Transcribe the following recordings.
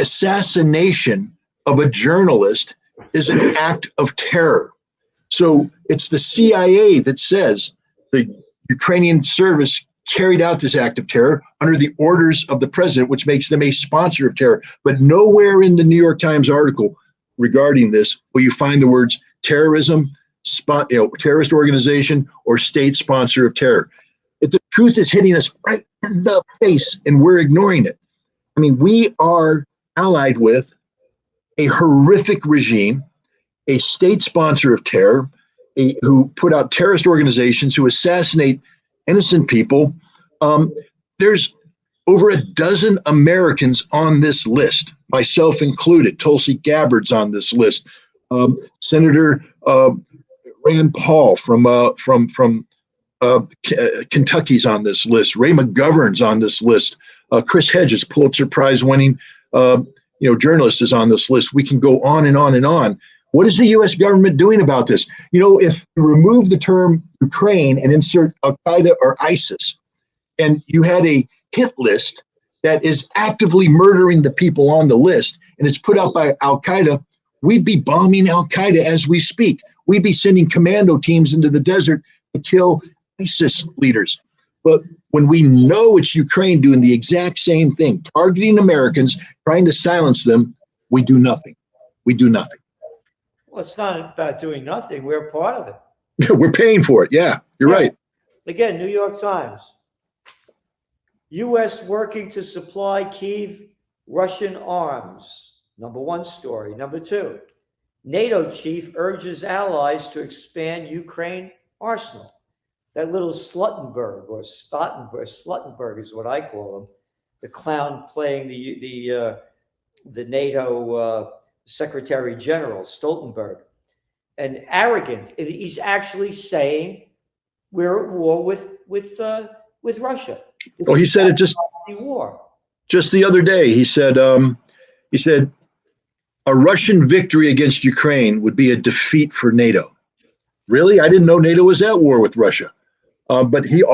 assassination of a journalist is an act of terror. So it's the CIA that says the Ukrainian service carried out this act of terror under the orders of the president, which makes them a sponsor of terror. But nowhere in the New York Times article regarding this will you find the words terrorism, terrorist organization, or state sponsor of terror. The truth is hitting us right in the face, and we're ignoring it. I mean, we are allied with a horrific regime, a state sponsor of terror, who put out terrorist organizations who assassinate innocent people. There's over a dozen Americans on this list, myself included. Tulsi Gabbard's on this list. Senator Rand Paul from Kentucky's on this list. Ray McGovern's on this list. Chris Hedges, Pulitzer Prize winning journalist, is on this list. We can go on and on and on. What is the U.S. government doing about this? If you remove the term Ukraine and insert Al-Qaeda or ISIS, and you had a hit list that is actively murdering the people on the list, and it's put out by Al-Qaeda, we'd be bombing Al-Qaeda as we speak. We'd be sending commando teams into the desert to kill ISIS leaders. But when we know it's Ukraine doing the exact same thing, targeting Americans, trying to silence them, we do nothing. We do nothing. Well, it's not about doing nothing. We're part of it. We're paying for it. Yeah, you're right. Again, New York Times. U.S. working to supply Kyiv Russian arms. Number one story. Number two, NATO chief urges allies to expand Ukraine arsenal. That little Sluttenberg or Sluttenberg is what I call him, the clown playing the NATO Secretary General Stoltenberg, and arrogant. He's actually saying we're at war with Russia. He said it just the other day. He said a Russian victory against Ukraine would be a defeat for NATO. Really? I didn't know NATO was at war with Russia. But he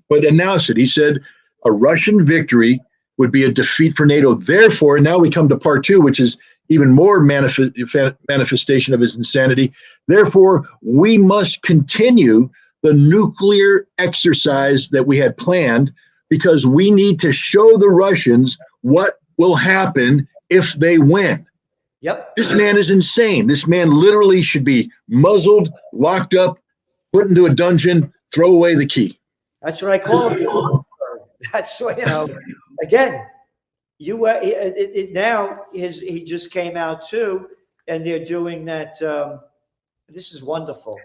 announced it. He said a Russian victory would be a defeat for NATO. Therefore, now we come to part two, which is even more manifestation of his insanity. Therefore, we must continue the nuclear exercise that we had planned, because we need to show the Russians what will happen if they win. Yep. This man is insane. This man literally should be muzzled, locked up, put into a dungeon, throw away the key. That's what I call him. That's what, again, now he just came out too, and they're doing that. This is wonderful.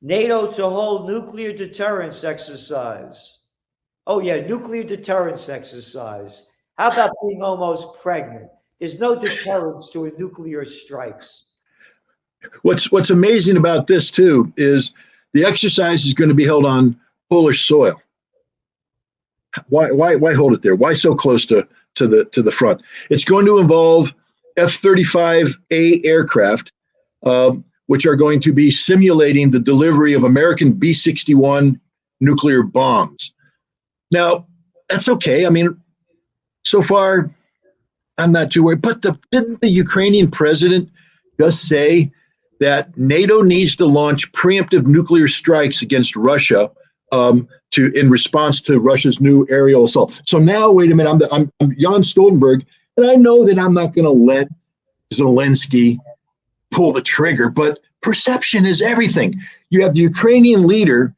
NATO to hold nuclear deterrence exercise. Oh yeah, nuclear deterrence exercise. How about being almost pregnant? There's no deterrence to a nuclear strikes. What's amazing about this too is the exercise is going to be held on Polish soil. Why hold it there? Why so close to the front? It's going to involve F-35A aircraft, which are going to be simulating the delivery of American B-61 nuclear bombs. Now, that's okay. I mean, so far, I'm not too worried. But didn't the Ukrainian president just say that NATO needs to launch preemptive nuclear strikes against Russia in response to Russia's new aerial assault? So now, wait a minute, I'm Jan Stoltenberg, and I know that I'm not going to let Zelensky pull the trigger, but perception is everything. You have the Ukrainian leader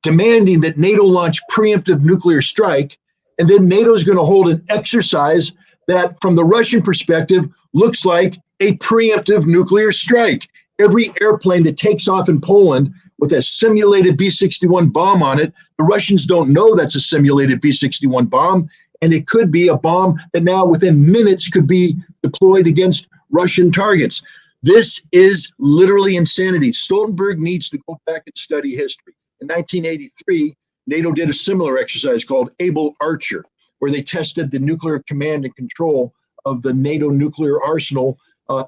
demanding that NATO launch preemptive nuclear strike, and then NATO is going to hold an exercise that, from the Russian perspective, looks like a preemptive nuclear strike. Every airplane that takes off in Poland with a simulated B-61 bomb on it, the Russians don't know that's a simulated B-61 bomb, and it could be a bomb that now within minutes could be deployed against Russian targets. This is literally insanity. Stoltenberg needs to go back and study history. In 1983, NATO did a similar exercise called Able Archer, where they tested the nuclear command and control of the NATO nuclear arsenal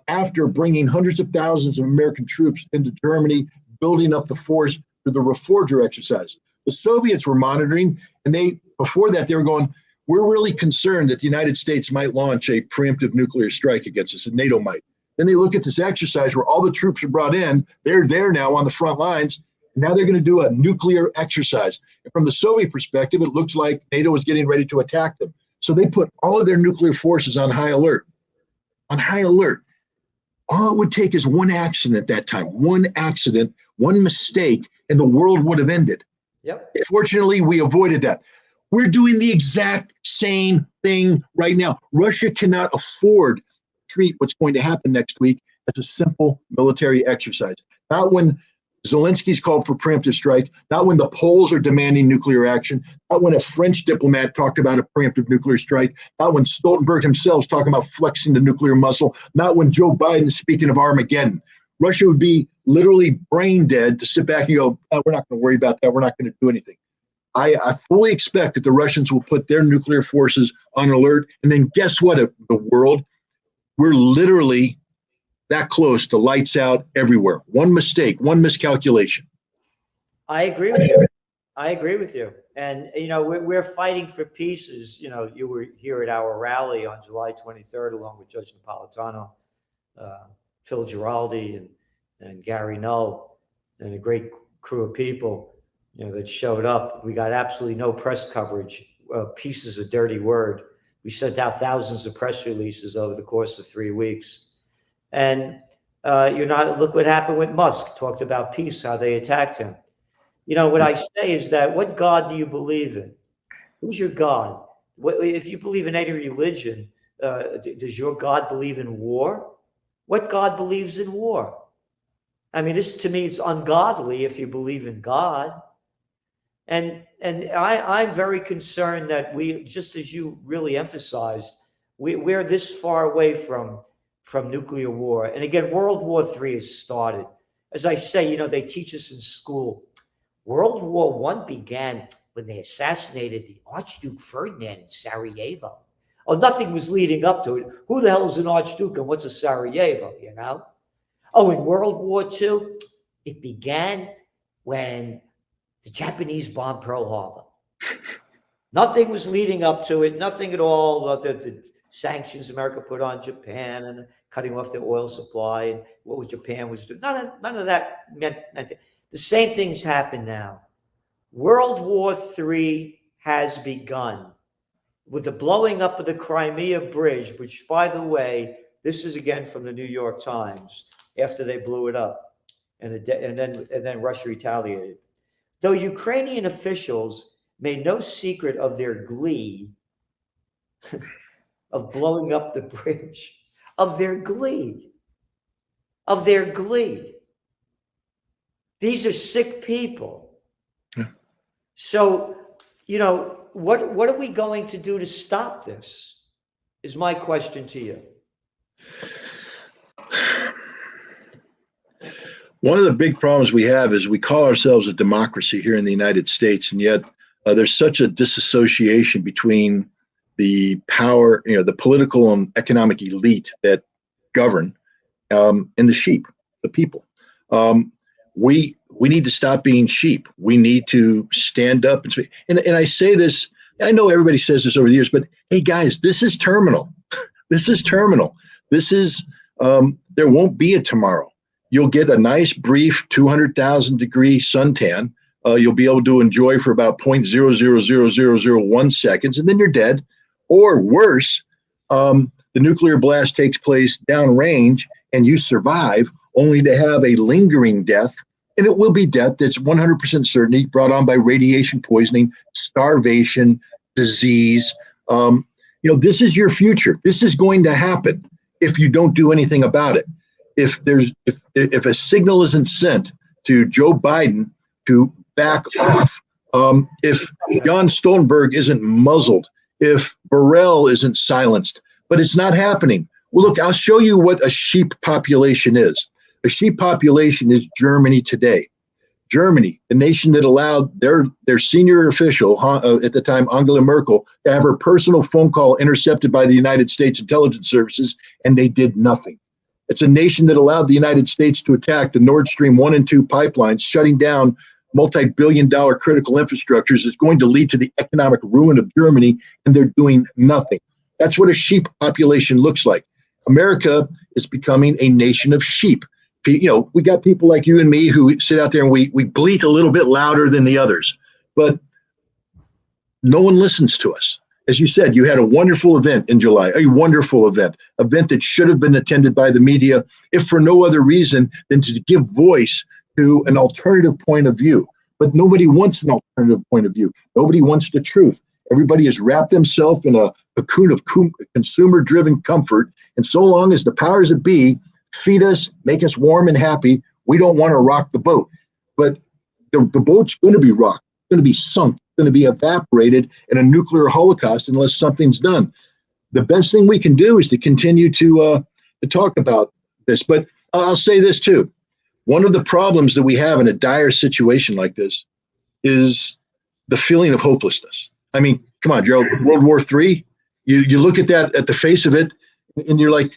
after bringing hundreds of thousands of American troops into Germany, building up the force for the Reforger exercise. The Soviets were monitoring, and before that, they were going, we're really concerned that the United States might launch a preemptive nuclear strike against us, and NATO might. Then they look at this exercise where all the troops are brought in. They're there now on the front lines. Now they're going to do a nuclear exercise. And from the Soviet perspective, it looks like NATO is getting ready to attack them. So they put all of their nuclear forces on high alert. On high alert. All it would take is one accident at that time, one accident, one mistake, and the world would have ended. Yep. Fortunately, we avoided that. We're doing the exact same thing right now. Russia cannot afford to treat what's going to happen next week as a simple military exercise. Not when Zelensky's called for preemptive strike, not when the Poles are demanding nuclear action, not when a French diplomat talked about a preemptive nuclear strike, not when Stoltenberg himself is talking about flexing the nuclear muscle, not when Joe Biden is speaking of Armageddon. Russia would be literally brain dead to sit back and go, oh, we're not going to worry about that. We're not going to do anything. I fully expect that the Russians will put their nuclear forces on alert. And then guess what, the world? We're literally that close to lights out everywhere. One mistake, one miscalculation. I agree with you. I agree with you. And, we're fighting for peace. As, you were here at our rally on July 23rd, along with Judge Napolitano, Phil Giraldi, and Gary Null, and a great crew of people, that showed up. We got absolutely no press coverage. Peace is a dirty word. We sent out thousands of press releases over the course of 3 weeks. And look what happened with Musk. Talked about peace, how they attacked him. What I say is that, what God do you believe in? Who's your God? If you believe in any religion, does your God believe in war? What God believes in war? I mean, to me, it's ungodly if you believe in God. And I'm very concerned that we, just as you really emphasized, we're this far away from nuclear war. And again, World War III has started. As I say, they teach us in school. World War I began when they assassinated the Archduke Ferdinand in Sarajevo. Oh, nothing was leading up to it. Who the hell is an Archduke and what's a Sarajevo, Oh, in World War II, it began when the Japanese bombed Pearl Harbor. Nothing was leading up to it, nothing at all. The sanctions America put on Japan and cutting off their oil supply and what Japan was doing. None of that meant it. The same things happen now. World War III has begun with the blowing up of the Crimea Bridge, which, by the way, this is again from the New York Times after they blew it up, and then Russia retaliated. Though Ukrainian officials made no secret of their glee of blowing up the bridge, of their glee. These are sick people. Yeah. So, what are we going to do to stop this? Is my question to you. One of the big problems we have is we call ourselves a democracy here in the United States, and yet there's such a disassociation between the power, the political and economic elite that govern, and the sheep, the people. We need to stop being sheep. We need to stand up and speak. And I say this, I know everybody says this over the years, but hey guys, this is terminal. This is terminal. This is, there won't be a tomorrow. You'll get a nice brief 200,000 degree suntan. You'll be able to enjoy for about 0.000001 seconds, and then you're dead. Or worse, the nuclear blast takes place downrange and you survive only to have a lingering death. And it will be death that's 100% certainty brought on by radiation poisoning, starvation, disease. This is your future. This is going to happen if you don't do anything about it. If a signal isn't sent to Joe Biden to back off, if Jan Stoltenberg isn't muzzled, if Borrell isn't silenced, but it's not happening. Well, look, I'll show you what a sheep population is. A sheep population is Germany today. Germany, the nation that allowed their senior official at the time, Angela Merkel, to have her personal phone call intercepted by the United States intelligence services, and they did nothing. It's a nation that allowed the United States to attack the Nord Stream 1 and 2 pipelines, shutting down multi-billion-dollar critical infrastructures is going to lead to the economic ruin of Germany, and they're doing nothing. That's what a sheep population looks like. America is becoming a nation of sheep. We got people like you and me who sit out there and we bleat a little bit louder than the others, but no one listens to us. As you said, you had a wonderful event in July, a wonderful event that should have been attended by the media, if for no other reason than to give voice to an alternative point of view. But nobody wants an alternative point of view. Nobody wants the truth. Everybody has wrapped themselves in a cocoon of consumer-driven comfort. And so long as the powers that be feed us, make us warm and happy, we don't want to rock the boat. But the boat's going to be rocked, going to be sunk, going to be evaporated in a nuclear holocaust unless something's done. The best thing we can do is to continue to talk about this. But I'll say this too. One of the problems that we have in a dire situation like this is the feeling of hopelessness. I mean, come on, Gerald, World War III, you look at that, at the face of it, and you're like,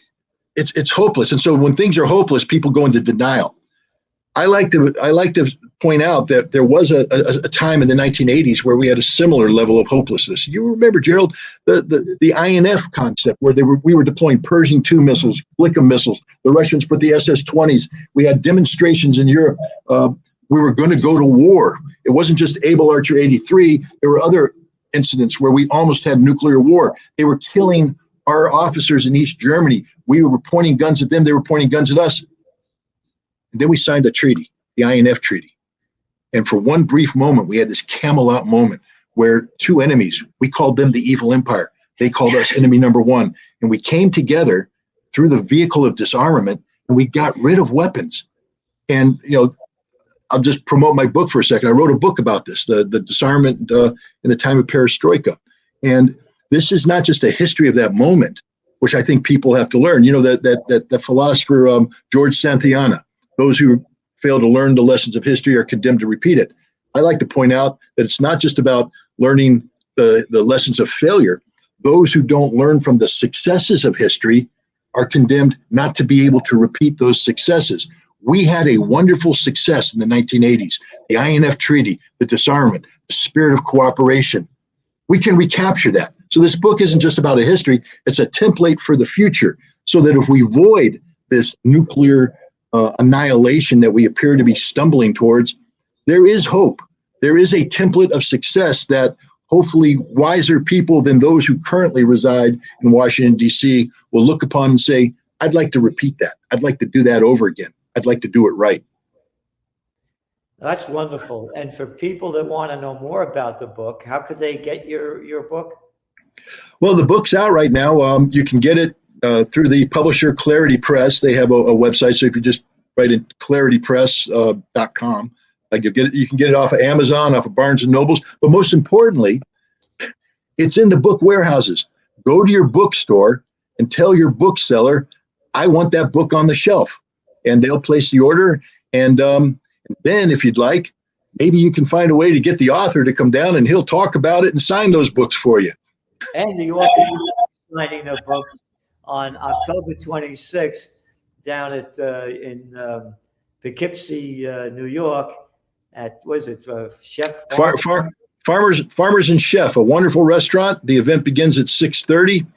it's hopeless. And so when things are hopeless, people go into denial. I like to point out that there was a time in the 1980s where we had a similar level of hopelessness. You remember, Gerald, the INF concept, where we were deploying Pershing II missiles, Blickum missiles. The Russians put the SS-20s. We had demonstrations in Europe. We were going to go to war. It wasn't just Able Archer 83. There were other incidents where we almost had nuclear war. They were killing our officers in East Germany. We were pointing guns at them. They were pointing guns at us. And then we signed a treaty, the INF Treaty. And for one brief moment, we had this Camelot moment where two enemies, we called them the evil empire. They called us enemy number one. And we came together through the vehicle of disarmament, and we got rid of weapons. And, I'll just promote my book for a second. I wrote a book about this, the disarmament in the time of perestroika. And this is not just a history of that moment, which I think people have to learn. That philosopher George Santayana, those who fail to learn the lessons of history are condemned to repeat it. I like to point out that it's not just about learning the lessons of failure. Those who don't learn from the successes of history are condemned not to be able to repeat those successes. We had a wonderful success in the 1980s, the INF Treaty, the disarmament, the spirit of cooperation. We can recapture that. So this book isn't just about a history, it's a template for the future, so that if we avoid this nuclear annihilation that we appear to be stumbling towards, there is hope. There is a template of success that hopefully wiser people than those who currently reside in Washington, D.C. will look upon and say, I'd like to repeat that. I'd like to do that over again. I'd like to do it right. That's wonderful. And for people that want to know more about the book, how could they get your book? Well, the book's out right now. You can get it through the publisher Clarity Press. They have a website, so if you just write in claritypress.com, you can get it off of Amazon, off of Barnes and Nobles. But most importantly, it's in the book warehouses. Go to your bookstore and tell your bookseller, I want that book on the shelf. And they'll place the order. And then, if you'd like, maybe you can find a way to get the author to come down and he'll talk about it and sign those books for you. And the author is signing the books on October 26th down at in Poughkeepsie, New York, at Chef Farmers and Chef, a wonderful restaurant. The event begins at 6:30.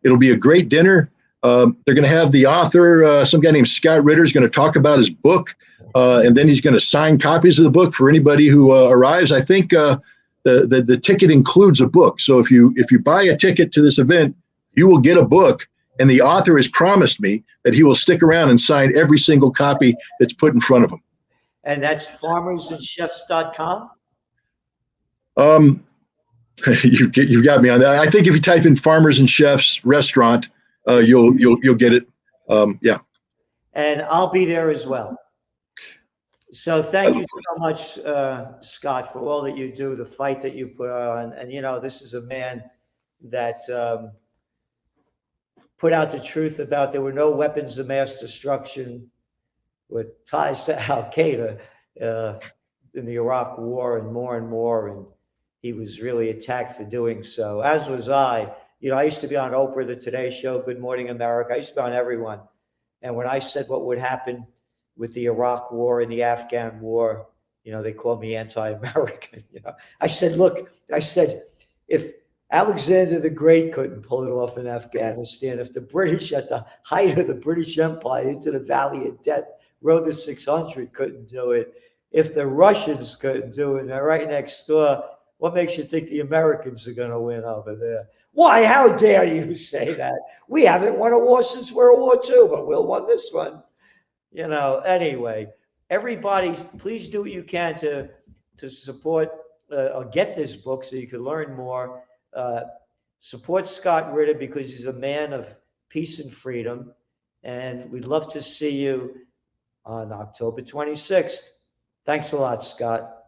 It'll be a great dinner. They're going to have the author, some guy named Scott Ritter, is going to talk about his book, and then he's going to sign copies of the book for anybody who arrives. I think the ticket includes a book. So if you buy a ticket to this event, you will get a book, and the author has promised me that he will stick around and sign every single copy that's put in front of him. And that's farmersandchefs.com? You've got me on that. I think if you type in Farmers and Chefs restaurant, you'll get it. Yeah. And I'll be there as well. So thank you so much, Scott, for all that you do, the fight that you put on. And, this is a man that put out the truth about there were no weapons of mass destruction with ties to Al-Qaeda in the Iraq War and more. And he was really attacked for doing so, as was I. I used to be on Oprah, the Today Show, Good Morning America. I used to be on everyone. And when I said what would happen with the Iraq War and the Afghan War, they call me anti-American. I said, look, if Alexander the Great couldn't pull it off in Afghanistan, if the British at the height of the British Empire into the Valley of Death, Road to 600 couldn't do it, if the Russians couldn't do it, and they're right next door, what makes you think the Americans are going to win over there? Why, how dare you say that? We haven't won a war since World War II, but we'll win this one. Anyway, everybody, please do what you can to support or get this book so you can learn more. Support Scott Ritter because he's a man of peace and freedom. And we'd love to see you on October 26th. Thanks a lot, Scott.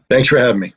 Thanks for having me.